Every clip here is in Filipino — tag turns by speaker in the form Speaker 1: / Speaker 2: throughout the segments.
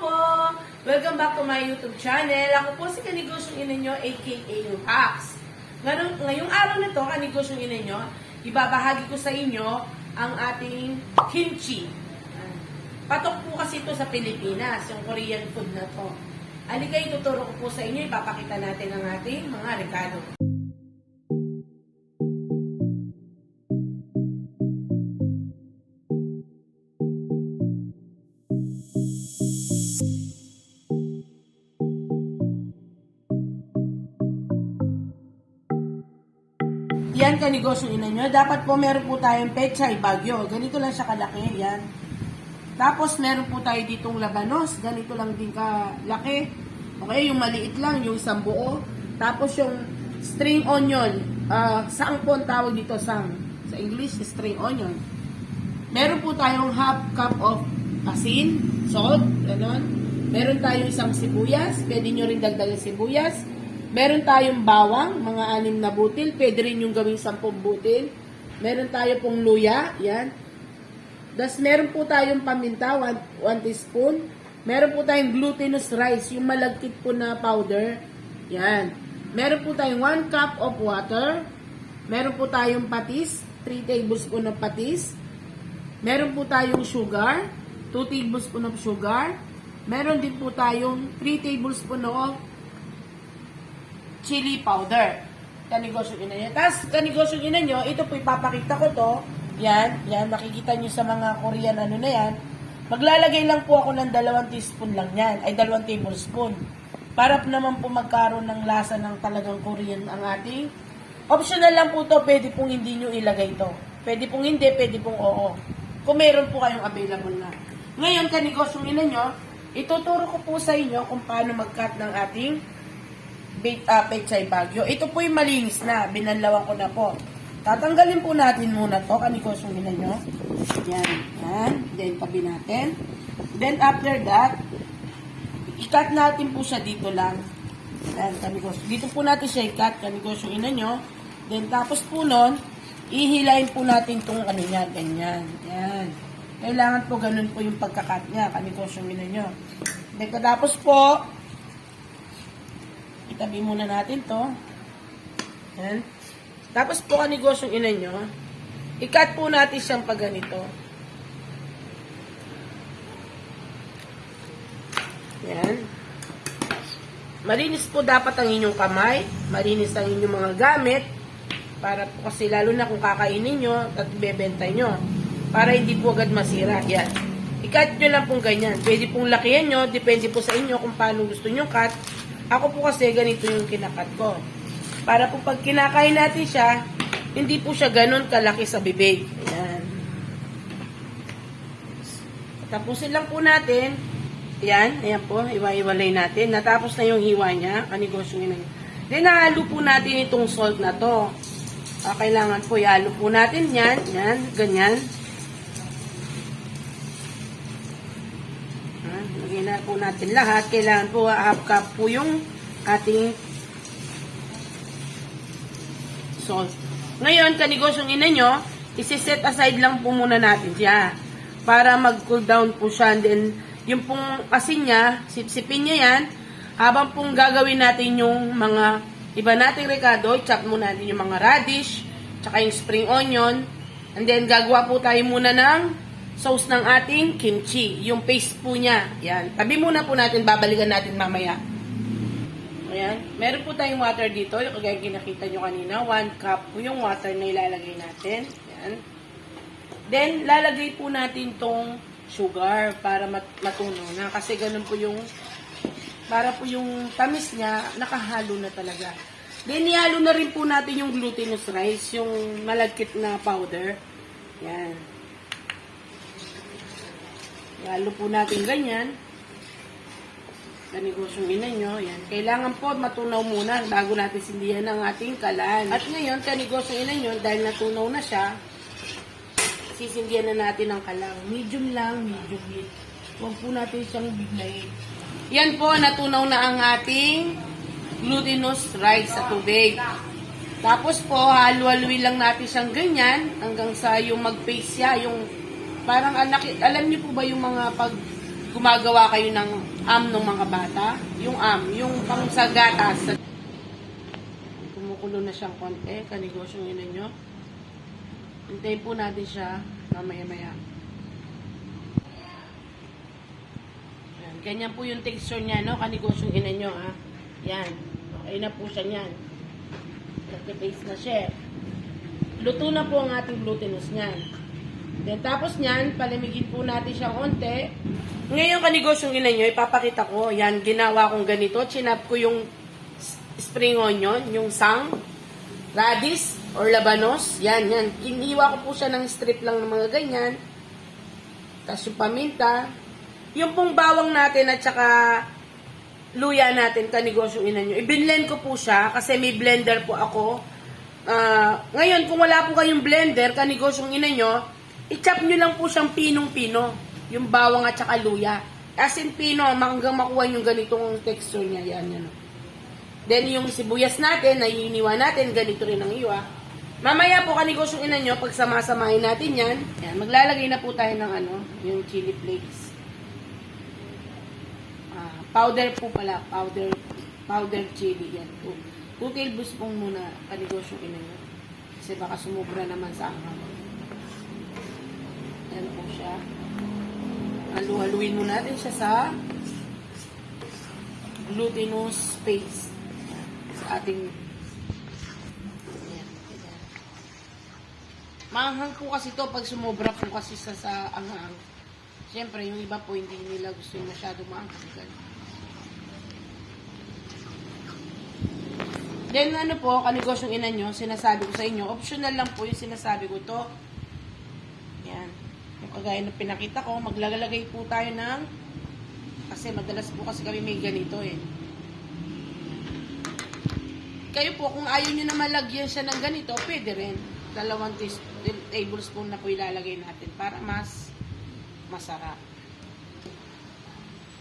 Speaker 1: po! Welcome back to my YouTube channel. Ako po si Kanigosyong Ina nyo, aka yung Hacks. Ngayong araw na to, Kanigosyong Ina nyo, ibabahagi ko sa inyo ang ating kimchi. Patok po kasi ito sa Pilipinas, yung Korean food na to. Halika, ituturo ko po sa inyo, ipapakita natin ang ating mga rekado. Yan, Kanigosyong Ina nyo. Dapat po meron po tayong pechay bagyo. Ganito lang siya kalaki. Yan. Tapos meron po tayo ditong labanos. Ganito lang din kalaki. Okay, yung maliit lang, yung isang buo. Tapos yung string onion. Saang po ang tawag dito? Sang. Sa English, string onion. Meron po tayong half cup of asin, salt, ganon. Meron tayong isang sibuyas. Pwede nyo rin dagdagan sibuyas. Meron tayong bawang, mga 6 na butil. Pwede rin yung gawing 10 butil. Meron tayo pong luya, yan. Das meron po tayong paminta, 1 teaspoon. Meron po tayong glutinous rice, yung malagkit po na powder. Yan. Meron po tayong 1 cup of water. Meron po tayong patis, 3 tablespoon of patis. Meron po tayong sugar, 2 tablespoon of sugar. Meron din po tayong 3 tablespoon of chili powder. Kanigosyong Ina nyo. Tapos, Kanigosyong Ina nyo, ito po ipapakita ko to. Yan, makikita nyo sa mga Korean ano na yan. Maglalagay lang po ako ng 2 teaspoon lang yan. Ay, 2 tablespoon. Para naman po magkaroon ng lasa ng talagang Korean ang ating. Optional lang po to, pwede pong hindi nyo ilagay to. Pwede pong hindi, pwede pong oo. Kung meron po kayong available na. Ngayon, Kanigosyong Ina nyo, ituturo ko po sa inyo kung paano mag-cut ng ating pechay bagyo. Ito po yung malinis na. Binanlawan ko na po. Tatanggalin po natin muna to. Kanigosyong Ina nyo. Yan. Yan. Then, tabi natin. Then, after that, i-cut natin po siya dito lang. Yan. Dito po natin siya i-cut. Kanigosyong Ina nyo. Then, tapos po nun, ihilayin po natin itong ano niya. Ganyan. Yan. Kailangan po ganun po yung pagkakat niya. Kanigosyong Ina nyo. Then, tapos po, itabi muna natin to. Yan. Tapos po, Kanigosyong Ina nyo, i-cut po natin siyang pag ganito. Yan. Malinis po dapat ang inyong kamay. Malinis ang inyong mga gamit. Para po kasi lalo na kung kakainin nyo at ibebenta nyo. Para hindi po agad masira. Yan. I-cut nyo lang pong ganyan. Pwede pong lakihan nyo. Depende po sa inyo kung paano gusto nyo cut. Ako po kasi ganito yung kinakat ko. Para po pag kinakain natin siya, hindi po siya ganun kalaki sa bibig. Ayan. Tapusin lang po natin. Ayan. Ayan po. Iwa-iwalay natin. Natapos na yung hiwa niya. Kanigosyong Ina nyo. Then, nahalo po natin itong salt na to. Kailangan po, ihalo po natin yan. Yan. Ganyan. Lagyan na po natin lahat. Kailangan po half cup po yung ating salt. Ngayon, Kanigosyong Ina nyo, isi-set aside lang po muna natin siya para mag-cool down po siya. And then, yung pong asin niya, sipsipin niya yan. Habang pong gagawin natin yung mga iba nating rekado, chop muna natin yung mga radish, tsaka yung spring onion. And then, gagawa po tayo muna ng sauce ng ating kimchi. Yung paste po niya. Yan. Tabi muna po natin. Babalikan natin mamaya. Ayan. Meron po tayong water dito. Yung kagaya kinakita nyo kanina. 1 cup po yung water na ilalagay natin. Yan. Then, lalagay po natin tong sugar para matunaw na. Kasi ganun po yung para po yung tamis niya nakahalo na talaga. Then, ihalo na rin po natin yung glutinous rice. Yung malagkit na powder. Yan. Ihalo po natin ganyan. Kanigosyong Ina nyo. Yan. Kailangan po matunaw muna bago natin sindihan ang ating kalan. At ngayon, Kanigosyong Ina nyo, dahil natunaw na siya, sisindihan na natin ang kalang. Medium lang, medium heat. Huwag po natin siyang biglayin. Yan po, natunaw na ang ating glutinous rice sa tubig. Tapos po, halu-haluin lang natin siyang ganyan hanggang sa yung mag-paste siya, yung parang alam niyo po ba yung mga pag
Speaker 2: gumagawa kayo ng ng mga bata. Yung yung pang sa gatas. Kumukulo na siyang konti, kanigosyong ina nyo. Hintayin po natin siya mamaya-maya. Yan. Ganyan po yung texture niya, no? Kanigosyong ina nyo, ha? Yan. Okay na po siya niyan. Nag-paste na siya. Luto na po ang ating glutinous niyan. Then, tapos niyan, palamigin po natin siya konti. Ngayon, kanigosyong ina nyo, ipapakita ko. Yan, ginawa kong ganito. Chinap ko yung spring onion, yung sang, radish, or labanos. Yan, yan. Kiniwa ko po siya ng strip lang ng mga ganyan. Tapos yung paminta. Yung pong bawang natin at saka luya natin, kanigosyong ina nyo. I-blend ko po siya kasi may blender po ako. Ngayon, kung wala po kayong blender, kanigosyong ina nyo, i-chop nyo lang po siyang pinong-pino. Yung bawang at saka luya. As in pino, hanggang makuha yung ganitong texture niya. Yan, yan. Then, yung sibuyas natin, na iniwa natin, ganito rin ang iwa. Mamaya po, kanigosyong ina nyo, pag samasamahin natin yan, yan, maglalagay na po tayo ng yung chili flakes. Powder po pala, powder chili, yan. 2 tablespoon muna, kanigosyong ina nyo. Kasi baka sumubra naman sa anghang. Yan po siya. Halu-haluin mo natin siya sa glutinous paste. Sa ating maanghang po kasi to pag sumobra po kasi sa anghang. Siyempre, yung iba po hindi nila gusto yung masyado maanghang. Then ano po, kanigosyong ina nyo, sinasabi ko sa inyo, optional lang po yung sinasabi ko to. Yan. Yung kagaya na pinakita ko, maglalagay po tayo ng, kasi madalas po kasi kami may ganito eh. Kayo po, kung ayaw nyo na malagyan siya ng ganito, pwede rin. 2 tablespoon na po ilalagay natin para mas masarap.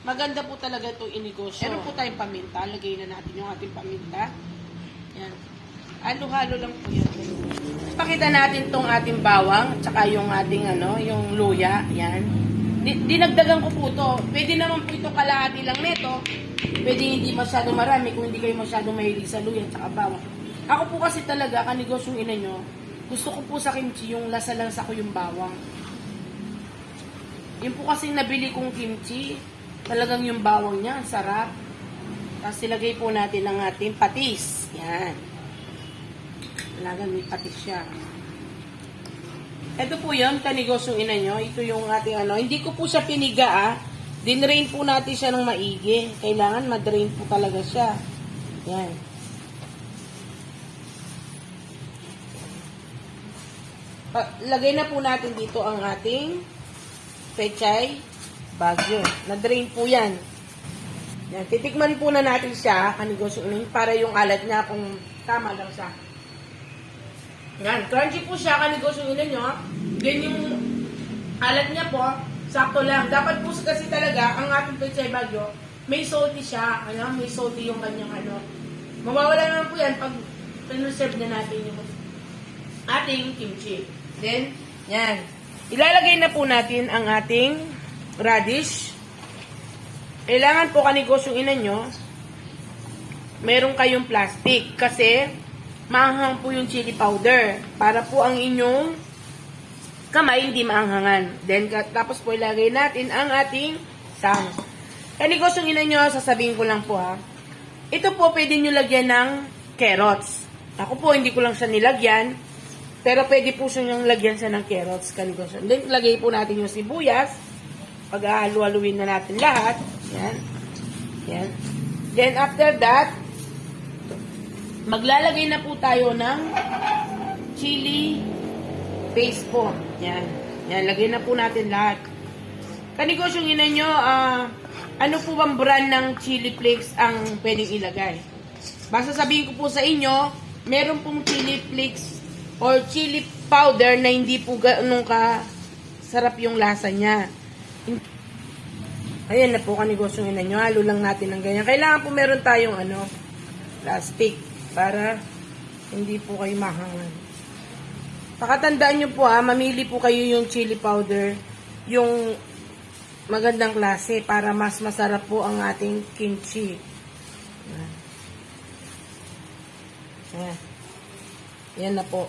Speaker 2: Maganda po talaga itong inegosyo. Meron po tayong paminta. Lagay na natin yung ating paminta. Yan. Halo-halo lang po yan. Pakita natin tong ating bawang, tsaka yung ating yung luya. Yan. Dinagdagan ko po to. Pwede naman po ito kalahati lang neto. Pwede hindi masyado marami kung hindi kayo masyado mahilig sa luya tsaka bawang. Ako po kasi talaga, kanigosyong ina nyo, gusto ko po sa kimchi yung lasa-lasa ko yung bawang. Yung po kasi nabili kong kimchi, talagang yung bawang niya, sarap. Tapos ilagay po natin ang ating patis. Yan. Talagang may patis siya. Ito po yun, kanigosyong ina nyo. Ito yung ating Hindi ko po siya piniga Dinrain po natin siya ng maigi. Kailangan madrain po talaga siya. Yan. Lagay na po natin dito ang ating pechay bagyo. Na-drain po yan. Yan. Titikman po na natin siya, kanigosyong ina nyo, para yung alat niya kung tama lang siya. Yan, crunchy po siya, kanigosyong ina nyo. Then yung alat niya po, sakto lang. Dapat po kasi talaga, ang ating pechay bagyo, may salty siya. May salty yung kanyang Mawawala naman po yan pag pinoserve na natin yung ating kimchi. Then, yan. Ilalagay na po natin ang ating radish. Kailangan po kanigosyong ina nyo, meron kayong plastic. Kasi, maanghang po yung chili powder. Para po ang inyong kamay hindi maanghangan. Then, tapos po ilagay natin ang ating sang. Kanigosyong ina nyo, sasabihin ko lang po ito po pwede nyo lagyan ng carrots. Ako po, hindi ko lang siya nilagyan. Pero pwede po siya yung lagyan siya ng carrots. Kanigosyong. Then, lagay po natin yung sibuyas. Pag-halu-haluin na natin lahat. Yan. Yan. Then, after that, maglalagay na po tayo ng chili paste po. Yan. Yan, lagay na po natin lahat. Kanigosyong ina nyo, ano po bang brand ng chili flakes ang pwedeng ilagay? Basta sabihin ko po sa inyo, meron pong chili flakes or chili powder na hindi po ganun ka sarap yung lasa niya. Ayan na po, kanigosyong ina nyo. Halo lang natin ng ganyan. Kailangan po meron tayong plastic para hindi po kayo mahangan. Pakatandaan nyo po mamili po kayo yung chili powder, yung magandang klase para mas masarap po ang ating kimchi. Ayan. Yan na po.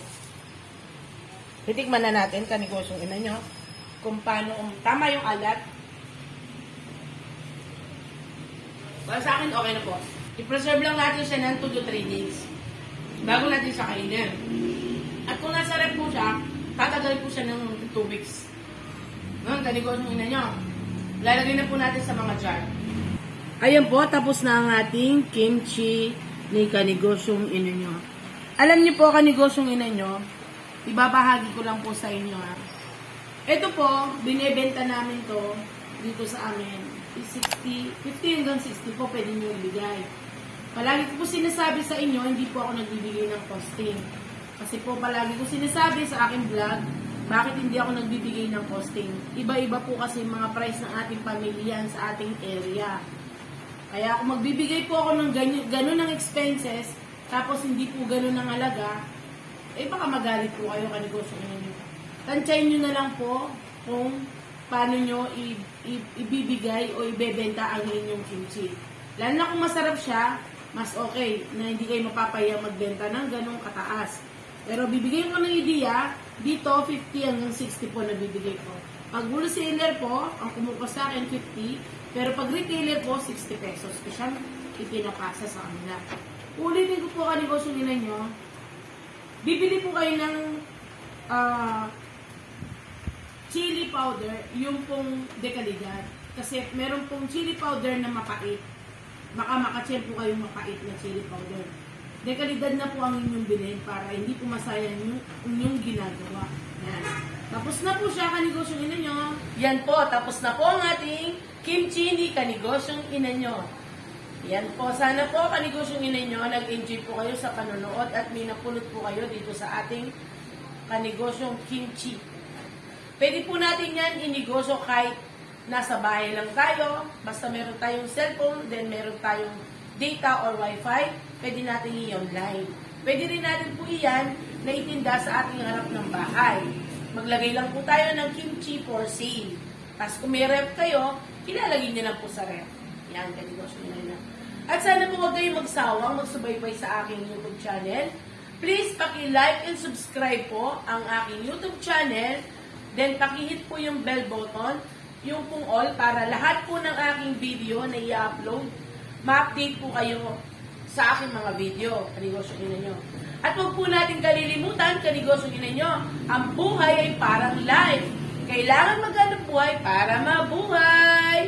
Speaker 2: Titikman na natin, kanigosyong ina nyo, kung paano, kung tama yung alat. Para sa akin, okay na po. I-preserve lang natin siya ng 2 to 3 days bago natin siya kainin. At kung nasa rep po siya, tatagal po siya ng 2 weeks. Ngayon, kanigosyong ina nyo. Lalagay na po natin sa mga jar. Ayan po, tapos na ang ating kimchi ni kanigosyong ina nyo. Alam niyo po, kanigosyong ina nyo, ibabahagi ko lang po sa inyo ha. Ito po, binebenta namin to dito sa amin. 50 hanggang 60 po pwede nyo ibigay. Palagi ko po sinasabi sa inyo, hindi po ako nagbibigay ng costing. Kasi po palagi ko sinasabi sa aking vlog, bakit hindi ako nagbibigay ng costing. Iba-iba po kasi mga price ng ating pamilya sa ating area. Kaya kung magbibigay po ako ng ganun ng expenses, tapos hindi po ganun ang halaga, baka magalit po kayo kanegosyo ninyo. Tansyahin nyo na lang po kung paano nyo ibibigay o ibebenta ang inyong kimchi. Lalo na kung masarap siya, mas okay na hindi kayo mapapaya magbenta ng ganong kataas. Pero bibigay ko ng idea, dito 50 hanggang 60 po nabibigay ko. Pag wholesaler po, ang kumuha sa akin 50, pero pag retailer po, 60 pesos. Kasi siyang ipinapasa sa kanila. Ulitin ko po kanegosyo ninyo, bibili po kayo ng chili powder, yung pong dekalidad. Kasi meron pong chili powder na mapait. Baka makachel po kayong mapait na chili powder. Dekalidad na po ang inyong bilhin para hindi po masayang yung inyong ginagawa. Yan. Tapos na po siya, kanigosyong ina nyo. Yan po, tapos na po ang ating kimchi ni kanigosyong ina nyo. Yan po, sana po kanigosyong ina nyo, nag-enjoy po kayo sa panonood at may napulot po kayo dito sa ating kanigosyong kimchi. Pwede po natin yan inegosyo kahit nasa bahay lang tayo, basta meron tayong cellphone, then meron tayong data or wifi, pwede natin i-online. Pwede rin natin po iyan na itinda sa ating harap ng bahay. Maglagay lang po tayo ng kimchi for sale. Tapos kung may ref kayo, ilalagay nyo lang po sa ref. Yan, kanegosyo nyo na. At sana po huwag kayong magsawang magsubaybay sa aking YouTube channel. Please, paki-like and subscribe po ang aking YouTube channel. Then, paki-hit po yung bell button, yung pong all, para lahat po ng aking video na i-upload, ma-update po kayo sa aking mga video. Kanegosyo nyo. At huwag po natin kalilimutan, kanegosyo nyo, ang buhay ay parang life. Kailangan maghanap buhay para mabuhay.